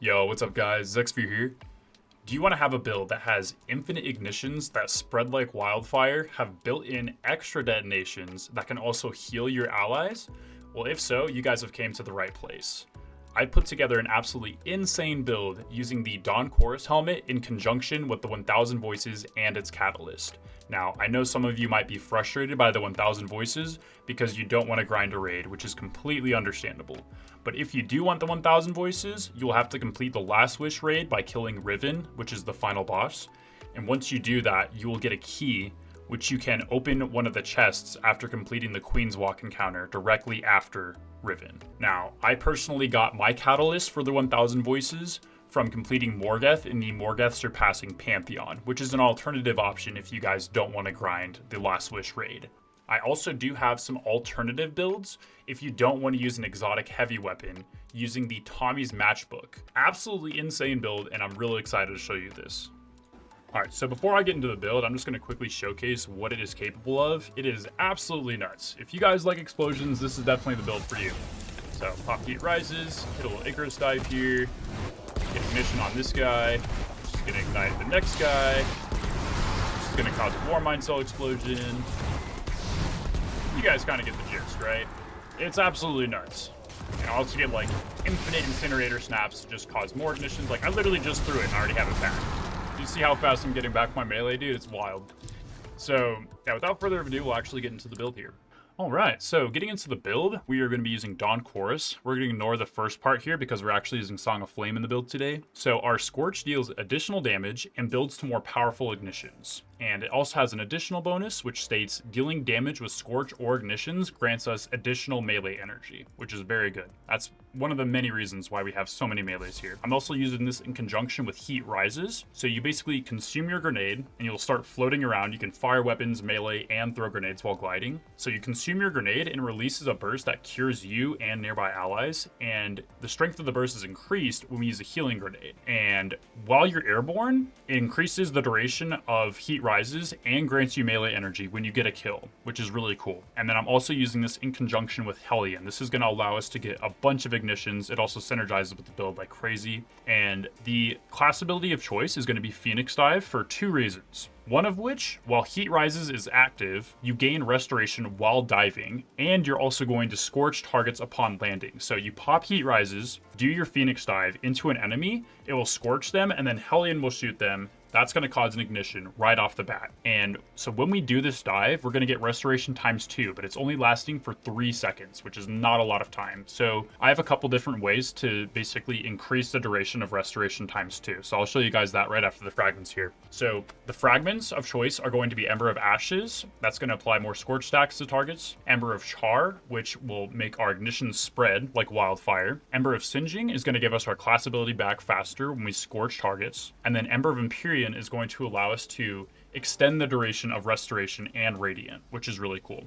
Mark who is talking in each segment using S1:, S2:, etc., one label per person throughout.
S1: Yo, what's up guys, Zexview here. Do you want to have a build that has infinite ignitions that spread like wildfire, have built-in extra detonations that can also heal your allies? Well, if so, you guys have came to the right place. I put together an absolutely insane build using the Dawn Chorus helmet in conjunction with the 1000 Voices and its catalyst. Now, I know some of you might be frustrated by the 1000 Voices because you don't want to grind a raid, which is completely understandable. But if you do want the 1000 Voices, you'll have to complete the Last Wish raid by killing Riven, which is the final boss. And once you do that, you will get a key, which you can open one of the chests after completing the Queen's Walk encounter directly after Riven. Now, I personally got my catalyst for the 1000 Voices from completing Morgeth in the Morgeth Surpassing Pantheon, which is an alternative option if you guys don't want to grind the Last Wish raid. I also do have some alternative builds if you don't want to use an exotic heavy weapon using the Tommy's Matchbook. Absolutely insane build, and I'm really excited to show you this. Alright, so before I get into the build, I'm just going to quickly showcase what it is capable of. It is absolutely nuts. If you guys like explosions, this is definitely the build for you. So, pop heat rises, hit a little Icarus dive here, get ignition on this guy, just going to ignite the next guy, this is going to cause a War Mind Cell explosion. You guys kind of get the gist, right? It's absolutely nuts. And I also get like infinite incinerator snaps to just cause more ignitions. Like I literally just threw it and I already have it back. You see how fast I'm getting back my melee, dude? It's wild. So yeah, without further ado, we'll actually get into the build here. All right, so getting into the build, we are going to be using Dawn Chorus. We're going to ignore the first part here because we're actually using Song of Flame in the build today. So our Scorch deals additional damage and builds to more powerful ignitions. And it also has an additional bonus, which states dealing damage with Scorch or ignitions grants us additional melee energy, which is very good. That's one of the many reasons why we have so many melees here. I'm also using this in conjunction with Heat Rises. So you basically consume your grenade and you'll start floating around. You can fire weapons, melee, and throw grenades while gliding. So you consume your grenade and releases a burst that cures you and nearby allies. And the strength of the burst is increased when we use a healing grenade. And while you're airborne, it increases the duration of Heat Rises and grants you melee energy when you get a kill, which is really cool. And then I'm also using this in conjunction with Hellion. This is going to allow us to get a bunch of ignitions. It also synergizes with the build like crazy. And the class ability of choice is going to be Phoenix Dive for two reasons. One of which, while Heat Rises is active, you gain restoration while diving, and you're also going to scorch targets upon landing. So you pop Heat Rises, do your Phoenix Dive into an enemy, it will scorch them, and then Hellion will shoot them. That's going to cause an ignition right off the bat. And so when we do this dive, we're going to get restoration ×2, but it's only lasting for 3 seconds, which is not a lot of time. So I have a couple different ways to basically increase the duration of restoration ×2. So I'll show you guys that right after the fragments here. So the fragments of choice are going to be Ember of Ashes. That's going to apply more scorch stacks to targets. Ember of Char, which will make our ignitions spread like wildfire. Ember of Singeing is going to give us our class ability back faster when we scorch targets. And then Ember of Empyrean is going to allow us to extend the duration of restoration and radiant, which is really cool.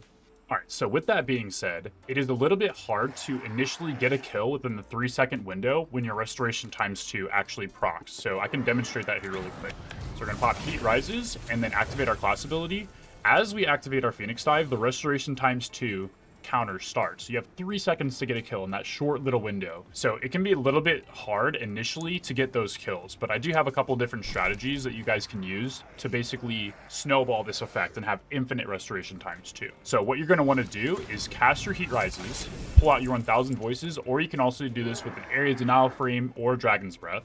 S1: All right, so with that being said, it is a little bit hard to initially get a kill within the 3-second window when your restoration ×2 actually procs. So I can demonstrate that here really quick. So we're gonna pop Heat Rises and then activate our class ability. As we activate our Phoenix Dive, the restoration ×2 counter starts. You have 3 seconds to get a kill in that short little window. So it can be a little bit hard initially to get those kills, but I do have a couple different strategies that you guys can use to basically snowball this effect and have infinite restoration ×2. So what you're going to want to do is cast your Heat Rises, pull out your 1000 Voices, or you can also do this with an Area Denial Frame or Dragon's Breath.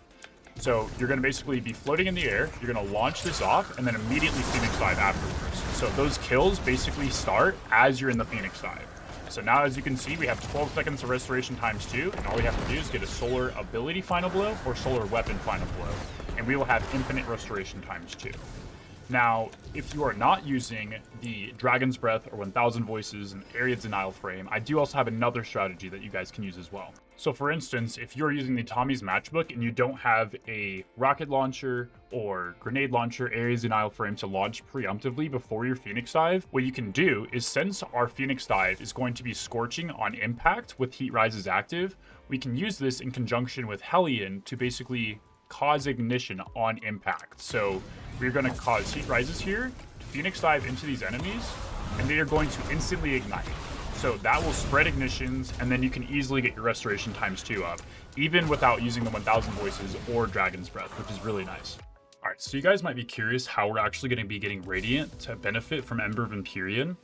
S1: So you're going to basically be floating in the air, you're going to launch this off, and then immediately Phoenix Dive afterwards. So those kills basically start as you're in the Phoenix Dive. So now, as you can see, we have 12 seconds of restoration ×2, and all we have to do is get a solar ability final blow or solar weapon final blow, and we will have infinite restoration ×2. Now, if you are not using the Dragon's Breath or 1000 Voices and Area Denial Frame, I do also have another strategy that you guys can use as well. So for instance, if you're using the Tommy's Matchbook and you don't have a rocket launcher or grenade launcher, Area Denial Frame to launch preemptively before your Phoenix Dive, what you can do is, since our Phoenix Dive is going to be scorching on impact with Heat Rises active, we can use this in conjunction with Hellion to basically cause ignition on impact. So we're going to cause Heat Rises here, Phoenix Dive into these enemies, and they are going to instantly ignite. So that will spread ignitions, and then you can easily get your restoration ×2 up, even without using the 1000 voices or Dragon's Breath, which is really nice. Alright, so you guys might be curious how we're actually going to be getting Radiant to benefit from Ember of Empyrean,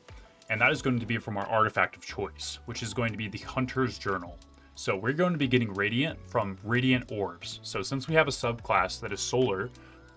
S1: and that is going to be from our artifact of choice, which is going to be the Hunter's Journal. So we're going to be getting Radiant from Radiant Orbs. So since we have a subclass that is solar,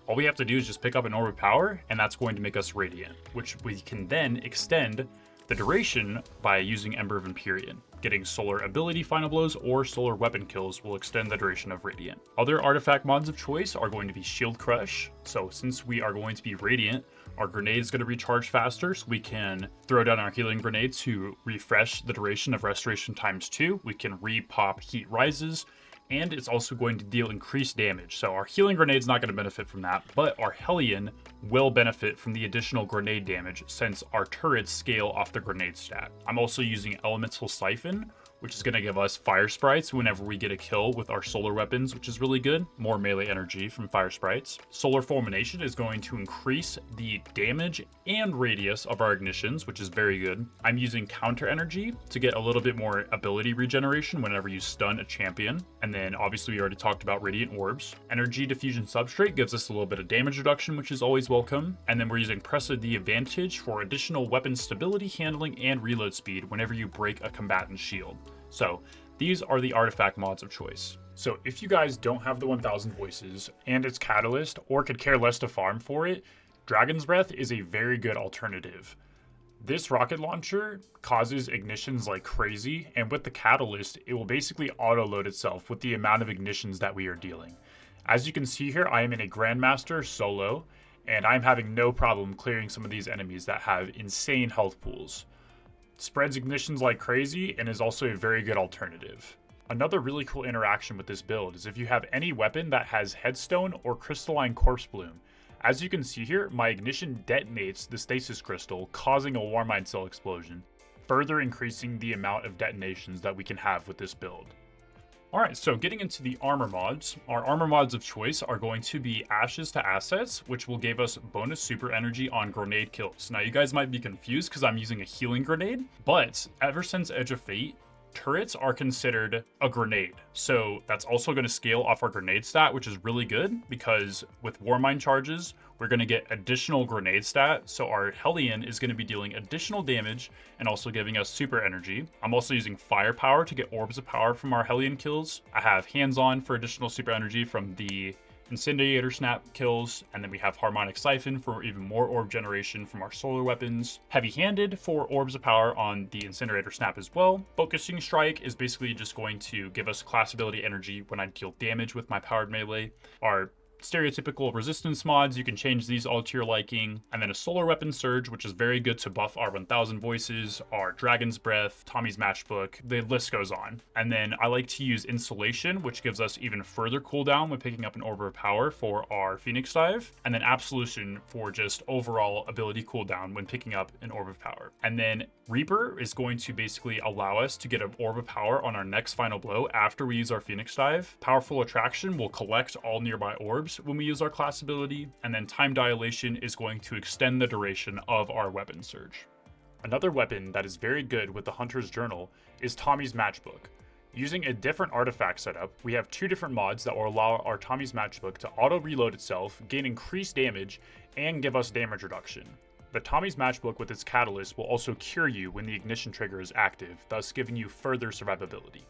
S1: all we have to do is just pick up an Orb of Power, and that's going to make us Radiant, which we can then extend the duration by using Ember of Empyrean. Getting solar ability final blows or solar weapon kills will extend the duration of Radiant. Other artifact mods of choice are going to be Shield Crush. So since we are going to be Radiant, our grenade is going to recharge faster, so we can throw down our healing grenade to refresh the duration of restoration ×2. We can re-pop Heat Rises, and it's also going to deal increased damage. So our healing grenade is not going to benefit from that, but our Hellion will benefit from the additional grenade damage since our turrets scale off the grenade stat. I'm also using Elemental Siphon, which is going to give us fire sprites whenever we get a kill with our solar weapons, which is really good. More melee energy from fire sprites. Solar Fulmination is going to increase the damage and radius of our ignitions, which is very good. I'm using Counter Energy to get a little bit more ability regeneration whenever you stun a champion. And then obviously we already talked about Radiant Orbs. Energy Diffusion Substrate gives us a little bit of damage reduction, which is always welcome. And then we're using Press of the Advantage for additional weapon stability, handling, and reload speed whenever you break a combatant's shield. So these are the artifact mods of choice. So if you guys don't have the 1000 voices and its catalyst, or could care less to farm for it, Dragon's Breath is a very good alternative. This rocket launcher causes ignitions like crazy, and with the catalyst, it will basically auto-load itself with the amount of ignitions that we are dealing. As you can see here, I am in a Grandmaster solo, and I'm having no problem clearing some of these enemies that have insane health pools. Spreads ignitions like crazy and is also a very good alternative. Another really cool interaction with this build is if you have any weapon that has Headstone or Crystalline Corpse Bloom. As you can see here, my ignition detonates the stasis crystal, causing a Warmind Cell explosion, further increasing the amount of detonations that we can have with this build. Alright, so getting into the armor mods, our armor mods of choice are going to be Ashes to Assets, which will give us bonus super energy on grenade kills. Now you guys might be confused because I'm using a healing grenade, but ever since Edge of Fate, turrets are considered a grenade. So that's also going to scale off our grenade stat, which is really good because with Warmind charges, we're going to get additional grenade stat. So our Hellion is going to be dealing additional damage and also giving us super energy. I'm also using firepower to get orbs of power from our Hellion kills. I have hands-on for additional super energy from the Incendiator Snap kills, and then we have Harmonic Siphon for even more orb generation from our solar weapons. Heavy-handed for orbs of power on the Incinerator Snap as well. Focusing Strike is basically just going to give us class ability energy when I deal damage with my powered melee. Our stereotypical resistance mods, you can change these all to your liking. And then a solar weapon surge, which is very good to buff our 1000 voices, our Dragon's Breath, Tommy's Matchbook, the list goes on. And then I like to use insulation, which gives us even further cooldown when picking up an Orb of Power for our Phoenix Dive. And then Absolution for just overall ability cooldown when picking up an Orb of Power. And then Reaper is going to basically allow us to get an Orb of Power on our next final blow after we use our Phoenix Dive. Powerful Attraction will collect all nearby orbs when we use our class ability, and then Time Dilation is going to extend the duration of our weapon surge. Another weapon that is very good with the Hunter's Journal is Tommy's Matchbook. Using a different artifact setup, we have two different mods that will allow our Tommy's Matchbook to auto-reload itself, gain increased damage, and give us damage reduction. The Tommy's Matchbook with its catalyst will also cure you when the ignition trigger is active, thus giving you further survivability.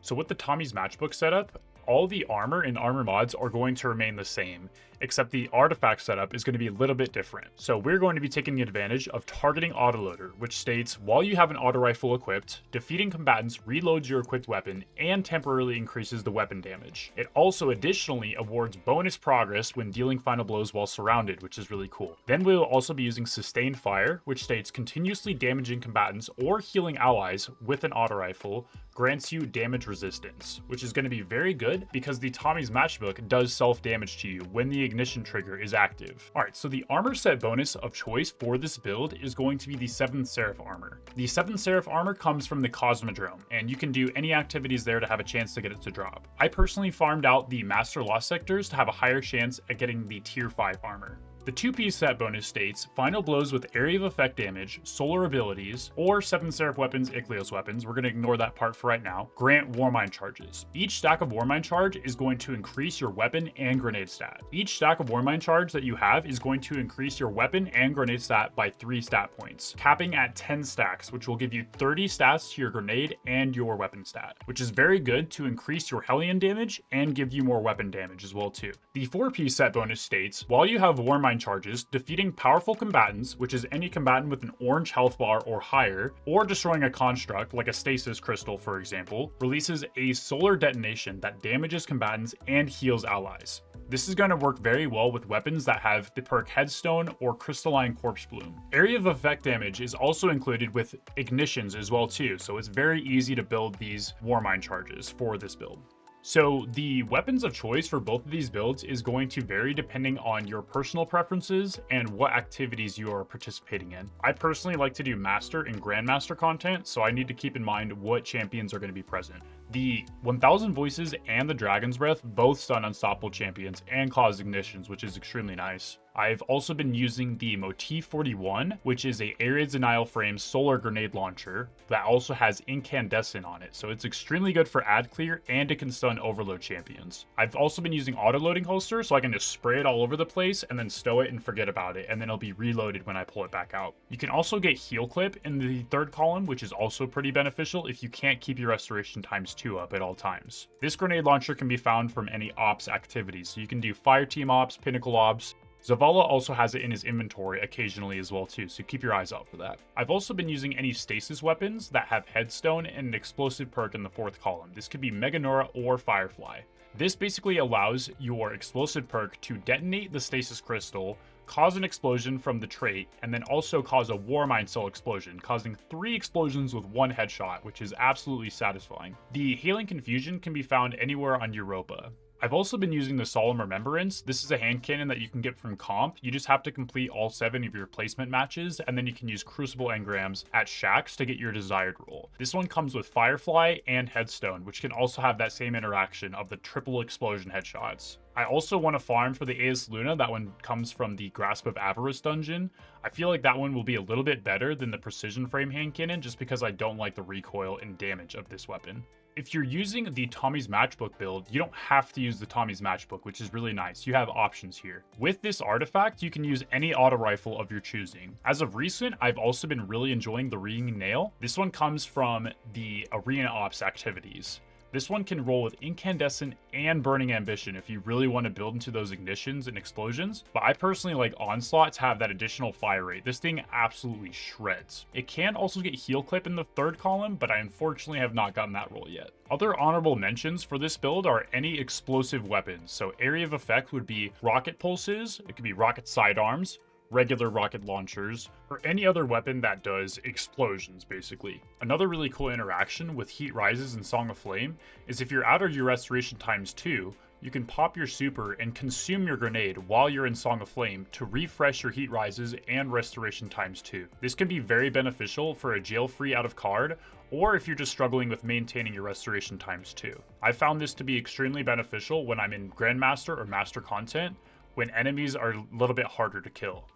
S1: So with the Tommy's Matchbook setup, all the armor and armor mods are going to remain the same, except the artifact setup is going to be a little bit different. So we're going to be taking advantage of targeting autoloader, which states while you have an auto rifle equipped, defeating combatants reloads your equipped weapon and temporarily increases the weapon damage. It also additionally awards bonus progress when dealing final blows while surrounded, which is really cool. Then we will also be using sustained fire, which states continuously damaging combatants or healing allies with an auto rifle grants you damage resistance, which is going to be very good because the Tommy's Matchbook does self-damage to you when the ignition trigger is active. Alright, so the armor set bonus of choice for this build is going to be the 7th Seraph armor. The 7th Seraph armor comes from the Cosmodrome, and you can do any activities there to have a chance to get it to drop. I personally farmed out the Master Lost sectors to have a higher chance at getting the tier 5 armor. The 2-piece set bonus states final blows with area of effect damage, solar abilities, or 7 Seraph weapons, Ichlios weapons, we're going to ignore that part for right now, grant Warmind charges. Each stack of Warmind charge is going to increase your weapon and grenade stat. Each stack of Warmind charge that you have is going to increase your weapon and grenade stat by 3 stat points, capping at 10 stacks, which will give you 30 stats to your grenade and your weapon stat, which is very good to increase your Hellion damage and give you more weapon damage as well too. The 4-piece set bonus states, while you have Warmind charges, defeating powerful combatants, which is any combatant with an orange health bar or higher, or destroying a construct like a stasis crystal for example, releases a solar detonation that damages combatants and heals allies. This is going to work very well with weapons that have the perk Headstone or Crystalline Corpse Bloom. Area of effect damage is also included with ignitions as well too, so it's very easy to build these Warmind charges for this build. So the weapons of choice for both of these builds is going to vary depending on your personal preferences and what activities you are participating in. I personally like to do Master and Grandmaster content, so I need to keep in mind what champions are going to be present. The 1000 Voices and the Dragon's Breath both stun unstoppable champions and cause ignitions, which is extremely nice. I've also been using the Motif 41, which is a area denial frame solar grenade launcher that also has incandescent on it, so it's extremely good for ad clear and it can stun overload champions. I've also been using auto-loading holster, so I can just spray it all over the place and then stow it and forget about it, and then it'll be reloaded when I pull it back out. You can also get heal clip in the 3rd column, which is also pretty beneficial if you can't keep your restoration times 2 up at all times. This grenade launcher can be found from any ops activities, so you can do fire team ops, pinnacle ops. Zavala also has it in his inventory occasionally as well too, so keep your eyes out for that. I've also been using any stasis weapons that have Headstone and an explosive perk in the 4th column. This could be Meganora or Firefly. This basically allows your explosive perk to detonate the stasis crystal, cause an explosion from the trait, and then also cause a Warmind cell explosion, causing 3 explosions with 1 headshot, which is absolutely satisfying. The Hailing Confusion can be found anywhere on Europa. I've also been using the Solemn Remembrance. This is a hand cannon that you can get from comp. You just have to complete all 7 of your placement matches, and then you can use Crucible Engrams at Shaxx to get your desired roll. This one comes with Firefly and Headstone, which can also have that same interaction of the triple explosion headshots. I also want to farm for the Aes Luna. That one comes from the Grasp of Avarice dungeon. I feel like that one will be a little bit better than the Precision Frame hand cannon just because I don't like the recoil and damage of this weapon. If you're using the Tommy's Matchbook build, you don't have to use the Tommy's Matchbook, which is really nice. You have options here. With this artifact, you can use any auto rifle of your choosing. As of recent, I've also been really enjoying the Ringing Nail. This one comes from the Arena Ops activities. This one can roll with Incandescent and Burning Ambition if you really want to build into those ignitions and explosions, but I personally like Onslaught to have that additional fire rate. This thing absolutely shreds. It can also get heal clip in the 3rd column, but I unfortunately have not gotten that roll yet. Other honorable mentions for this build are any explosive weapons. So area of effect would be rocket pulses, it could be rocket sidearms, regular rocket launchers, or any other weapon that does explosions, basically. Another really cool interaction with Heat Rises and Song of Flame is if you're out of your restoration times 2, you can pop your super and consume your grenade while you're in Song of Flame to refresh your Heat Rises and restoration times 2. This can be very beneficial for a jail free out of card, or if you're just struggling with maintaining your restoration times 2. I found this to be extremely beneficial when I'm in Grandmaster or Master content, when enemies are a little bit harder to kill.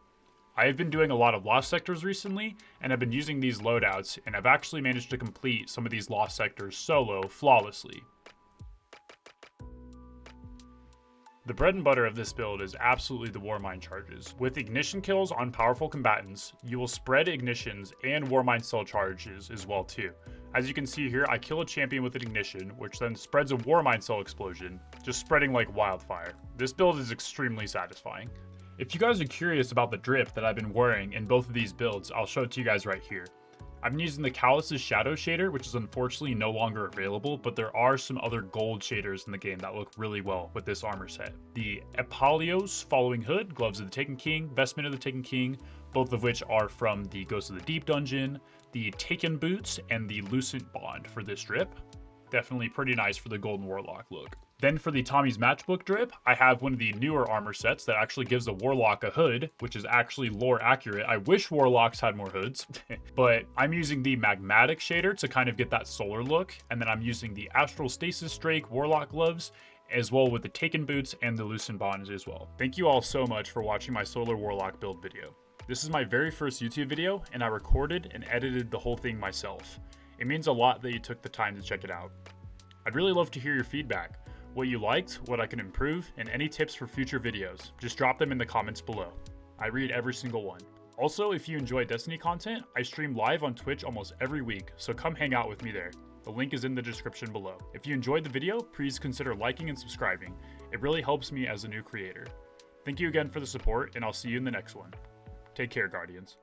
S1: I have been doing a lot of Lost Sectors recently, and I've been using these loadouts, and I've actually managed to complete some of these Lost Sectors solo flawlessly. The bread and butter of this build is absolutely the Warmind charges. With ignition kills on powerful combatants, you will spread ignitions and Warmind cell charges as well too. As you can see here, I kill a champion with an ignition, which then spreads a Warmind cell explosion, just spreading like wildfire. This build is extremely satisfying. If you guys are curious about the drip that I've been wearing in both of these builds, I'll show it to you guys right here. I've been using the Callus's Shadow shader, which is unfortunately no longer available, but there are some other gold shaders in the game that look really well with this armor set. The Epalios Following Hood, Gloves of the Taken King, Vestment of the Taken King, both of which are from the Ghost of the Deep dungeon, the Taken Boots, and the Lucent Bond for this drip. Definitely pretty nice for the Golden Warlock look. Then for the Tommy's Matchbook drip, I have one of the newer armor sets that actually gives the Warlock a hood, which is actually lore accurate. I wish Warlocks had more hoods, but I'm using the Magmatic shader to kind of get that solar look, and then I'm using the Astral Stasis Drake Warlock gloves as well with the Taken boots and the loosened bondage as well. Thank you all so much for watching my Solar Warlock build video. This is my very first YouTube video, and I recorded and edited the whole thing myself. It means a lot that you took the time to check it out. I'd really love to hear your feedback, what you liked, what I can improve, and any tips for future videos. Just drop them in the comments below. I read every single one. Also, if you enjoy Destiny content, I stream live on Twitch almost every week, so come hang out with me there. The link is in the description below. If you enjoyed the video, please consider liking and subscribing. It really helps me as a new creator. Thank you again for the support, and I'll see you in the next one. Take care, Guardians.